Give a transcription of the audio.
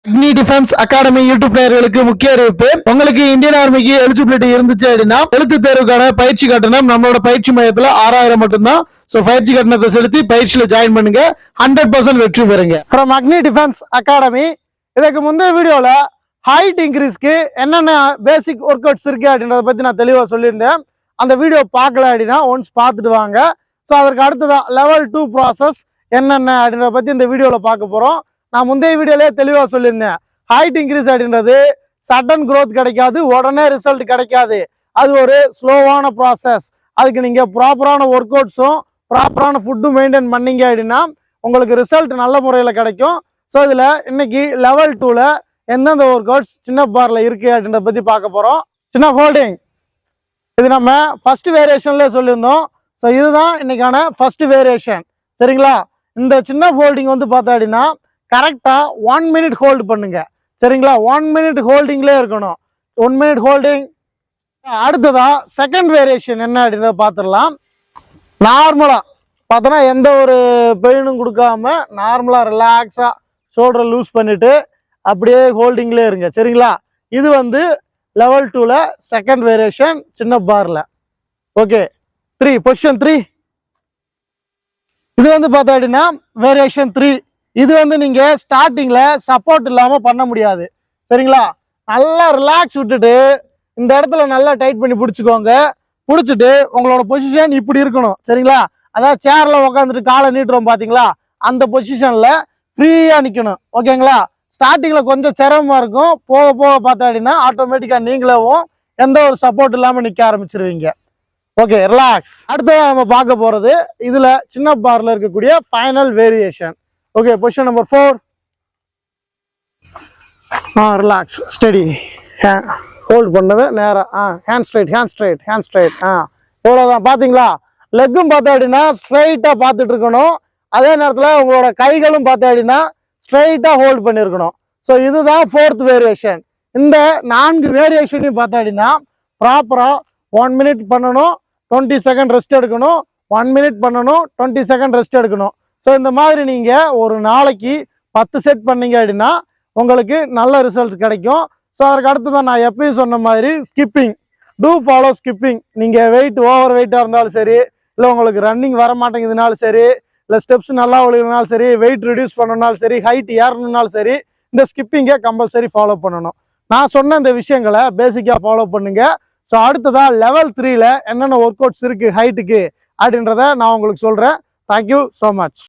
அக்னி defence academy YouTube நேயர்களுக்கு முக்கிய அறிவிப்பு. உங்களுக்கு இந்தியன் ஆர்மிக்கு எலிஜிபிலிட்டி இருந்துச்சு அப்படின்னா எழுத்து தேர்வுக்கான பயிற்சி கட்டணம் நம்மளோட பயிற்சி மையத்துல 6000 மட்டும்தான். சோ பயிற்சி கட்டணத்தை செலுத்தி பயிற்சியில ஜாயின் பண்ணுங்க. 100% வெற்றி பெறுங்க. From Agni defence academy. இதுக்கு முந்தைய வீடியோல ஹைட் இன்க்ரீஸ்க்கு என்னென்ன பேசிக் ஒர்க் அவுட்ஸ் இருக்கு அப்படின்றத பத்தி நான் தெளிவா சொல்லியிருந்தேன். அந்த வீடியோ பார்க்கல அப்படின்னா ஒன்ஸ் பார்த்துட்டு வாங்க. ஸோ அதற்கு அடுத்ததான் லெவல் 2 ப்ராசஸ் என்னென்ன அப்படின்றத பத்தி இந்த வீடியோல பார்க்க போறோம். நான் முந்தைய வீடியோலேயே தெளிவாக சொல்லியிருந்தேன். ஹைட் இன்க்ரீஸ் அப்படின்றது சடன் க்ரோத் கிடைக்காது, உடனே ரிசல்ட் கிடைக்காது. அது ஒரு ஸ்லோவான ப்ராசஸ். அதுக்கு நீங்கள் ப்ராப்பரான ஒர்க் அவுட்ஸும் ப்ராப்பரான ஃபுட்டும் மெயின்டைன் பண்ணீங்க அப்படின்னா உங்களுக்கு ரிசல்ட் நல்ல முறையில் கிடைக்கும். ஸோ இதில் இன்னைக்கு லெவல் 2ல எந்தெந்த ஒர்க் அவுட்ஸ் சின்ன பார்ல இருக்கு அப்படின்றத பற்றி பார்க்க போகிறோம். சின்ன ஹோல்டிங் இது நம்ம ஃபர்ஸ்ட் வேரியேஷன்லேயே சொல்லியிருந்தோம். ஸோ இதுதான் இன்னைக்கான ஃபர்ஸ்ட் வேரியேஷன். சரிங்களா? இந்த சின்ன ஹோல்டிங் வந்து பார்த்தா அப்படின்னா கரெக்டா 1 மினிட் ஹோல்டு பண்ணுங்க. சரிங்களா? 1 மினிட் ஹோல்டிங்லேயே இருக்கணும். 1 மினிட் ஹோல்டிங். அடுத்ததா செகண்ட் வேரியேஷன் என்ன அப்படின்றத பார்த்துடலாம். நார்மலா பார்த்தோன்னா எந்த ஒரு பெயினும் கொடுக்காம நார்மலா ரிலாக்ஸா ஷோல்டரை லூஸ் பண்ணிட்டு அப்படியே ஹோல்டிங்லேயே இருங்க. சரிங்களா? இது வந்து லெவல் 2ல செகண்ட் வேரியேஷன் சின்ன பார்ல. Okay, 3 position 3. இது வந்து பார்த்தா அப்படின்னா வேரியேஷன் 3. இது வந்து நீங்க ஸ்டார்டிங்ல சப்போர்ட் இல்லாம பண்ண முடியாது. சரிங்களா? நல்லா ரிலாக்ஸ் விட்டுட்டு இந்த இடத்துல நல்லா டைட் பண்ணி பிடிச்சிக்கோங்க. பிடிச்சிட்டு உங்களோட பொசிஷன் இப்படி இருக்கணும். சரிங்களா? அதாவது சேர்ல உட்காந்துட்டு காலை நீட்டுறோம் பாத்தீங்களா, அந்த பொசிஷன்ல ஃப்ரீயா நிக்கணும். ஓகேங்களா? ஸ்டார்டிங்ல கொஞ்சம் சிரமமா இருக்கும். போக போக பார்த்தா அப்படின்னா ஆட்டோமேட்டிக்கா நீங்களாவும் எந்த ஒரு சப்போர்ட் இல்லாம நிக்க ஆரம்பிச்சிருவீங்க. Okay, relax. அடுத்தது நம்ம பார்க்க போறது இதுல சின்ன பார்ல இருக்கக்கூடிய final variation. Okay, position number 4. Relax, steady, hold பண்ணது நேரா, hand straight, hand straight, hand straight. இவ்வளோதான். பார்த்தீங்களா? லெக்கும் பார்த்தா அப்படின்னா ஸ்ட்ரைட்டாக பார்த்துட்டு இருக்கணும். அதே நேரத்தில் உங்களோட கைகளும் பார்த்தா அப்படின்னா ஸ்ட்ரைட்டாக ஹோல்ட் பண்ணியிருக்கணும். ஸோ இதுதான் 4th வேரியேஷன். இந்த 4 வேரியேஷனையும் பார்த்தா அப்படின்னா ப்ராப்பராக 1 மினிட் பண்ணணும், 20 செகண்ட் ரெஸ்ட் எடுக்கணும், 1 மினிட் பண்ணணும், 20 செகண்ட் ரெஸ்ட் எடுக்கணும். ஸோ இந்த மாதிரி நீங்கள் ஒரு நாளைக்கு 10 செட் பண்ணீங்க அப்படின்னா உங்களுக்கு நல்ல ரிசல்ட் கிடைக்கும். ஸோ அதற்கு அடுத்து தான் நான் எப்பயும் சொன்ன மாதிரி ஸ்கிப்பிங், டூ ஃபாலோ ஸ்கிப்பிங். நீங்கள் வெயிட் ஓவர் வெயிட்டாக இருந்தாலும் சரி, இல்லை உங்களுக்கு ரன்னிங் வர மாட்டேங்குதுனாலும் சரி, இல்லை ஸ்டெப்ஸ் நல்லா ஒழுங்கினாலும் சரி, வெயிட் ரிடியூஸ் பண்ணணும்னாலும் சரி, ஹைட் ஏறணும்னாலும் சரி, இந்த ஸ்கிப்பிங்கை கம்பல்சரி ஃபாலோ பண்ணணும். நான் சொன்ன இந்த விஷயங்களை பேசிக்காக ஃபாலோ பண்ணுங்க. ஸோ அடுத்ததான் லெவல் 3ல என்னென்ன ஒர்க் அவுட்ஸ் இருக்குது ஹைட்டுக்கு அப்படின்றத நான் உங்களுக்கு சொல்கிறேன். Thank you so much.